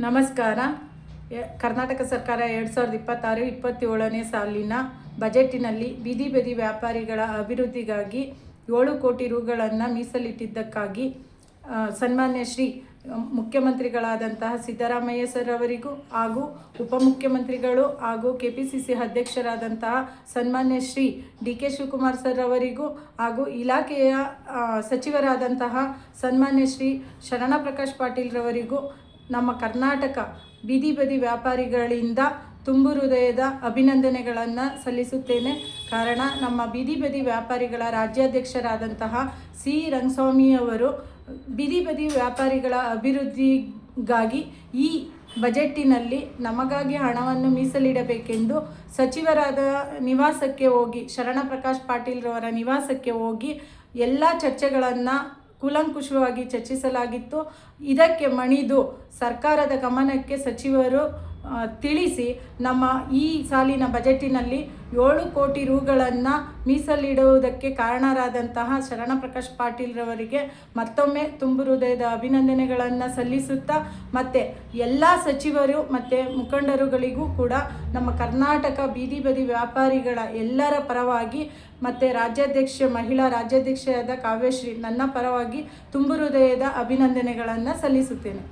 ನಮಸ್ಕಾರ. ಕರ್ನಾಟಕ ಸರ್ಕಾರ 2026-27ನೇ ಸಾಲಿನ ಬಜೆಟಿನಲ್ಲಿ ಬೀದಿ ಬದಿ ವ್ಯಾಪಾರಿಗಳ ಅಭಿವೃದ್ಧಿಗಾಗಿ 7 ಕೋಟಿ ರುಗಳನ್ನು ಮೀಸಲಿಟ್ಟಿದ್ದಕ್ಕಾಗಿ ಸನ್ಮಾನ್ಯ ಶ್ರೀ ಮುಖ್ಯಮಂತ್ರಿಗಳಾದಂತಹ ಸಿದ್ದರಾಮಯ್ಯ ಸರ್ ಅವರಿಗೂ ಹಾಗೂ ಉಪಮುಖ್ಯಮಂತ್ರಿಗಳು ಹಾಗೂ KPCC ಅಧ್ಯಕ್ಷರಾದಂತಹ ಸನ್ಮಾನ್ಯ ಶ್ರೀ DK ಶಿವಕುಮಾರ್ ಸರ್ ಅವರಿಗೂ ಹಾಗೂ ಇಲಾಖೆಯ ಸಚಿವರಾದಂತಹ ಸನ್ಮಾನ್ಯ ಶ್ರೀ ಶರಣಪ್ರಕಾಶ್ ಪಾಟೀಲ್ ರವರಿಗೂ ನಮ್ಮ ಕರ್ನಾಟಕ ಬೀದಿ ಬದಿ ವ್ಯಾಪಾರಿಗಳಿಂದ ತುಂಬು ಹೃದಯದ ಅಭಿನಂದನೆಗಳನ್ನು ಸಲ್ಲಿಸುತ್ತೇನೆ. ಕಾರಣ ನಮ್ಮ ಬೀದಿ ಬದಿ ವ್ಯಾಪಾರಿಗಳ ರಾಜ್ಯಾಧ್ಯಕ್ಷರಾದಂತಹ C ರಂಗಸ್ವಾಮಿಯವರು ಬೀದಿ ಬದಿ ವ್ಯಾಪಾರಿಗಳ ಅಭಿವೃದ್ಧಿಗಾಗಿ ಈ ಬಜೆಟ್ಟಿನಲ್ಲಿ ನಮಗಾಗಿ ಹಣವನ್ನು ಮೀಸಲಿಡಬೇಕೆಂದು ಸಚಿವರಾದ ನಿವಾಸಕ್ಕೆ ಹೋಗಿ, ಶರಣಪ್ರಕಾಶ್ ಪಾಟೀಲ್ ರವರ ನಿವಾಸಕ್ಕೆ ಹೋಗಿ ಎಲ್ಲ ಚರ್ಚೆಗಳನ್ನು ಕೂಲಂಕುಷವಾಗಿ ಚರ್ಚಿಸಲಾಗಿತ್ತು. ಇದಕ್ಕೆ ಮಣಿದು ಸರ್ಕಾರದ ಗಮನಕ್ಕೆ ಸಚಿವರು ತಿಳಿಸಿ ನಮ್ಮ ಈ ಸಾಲಿನ ಬಜೆಟಿನಲ್ಲಿ 7 ಕೋಟಿ ರುಗಳನ್ನು ಮೀಸಲಿಡುವುದಕ್ಕೆ ಕಾರಣರಾದಂತಹ ಶರಣಪ್ರಕಾಶ್ ಪಾಟೀಲ್ ರವರಿಗೆ ಮತ್ತೊಮ್ಮೆ ತುಂಬು ಹೃದಯದ ಅಭಿನಂದನೆಗಳನ್ನು ಸಲ್ಲಿಸುತ್ತಾ, ಮತ್ತು ಎಲ್ಲ ಸಚಿವರು ಮತ್ತು ಮುಖಂಡರುಗಳಿಗೂ ಕೂಡ ನಮ್ಮ ಕರ್ನಾಟಕ ಬೀದಿ ಬದಿ ವ್ಯಾಪಾರಿಗಳ ಎಲ್ಲರ ಪರವಾಗಿ ಮತ್ತು ಮಹಿಳಾ ರಾಜ್ಯಾಧ್ಯಕ್ಷೆಯಾದ ಕಾವ್ಯಶ್ರೀ ನನ್ನ ಪರವಾಗಿ ತುಂಬು ಹೃದಯದ ಅಭಿನಂದನೆಗಳನ್ನು ಸಲ್ಲಿಸುತ್ತೇನೆ.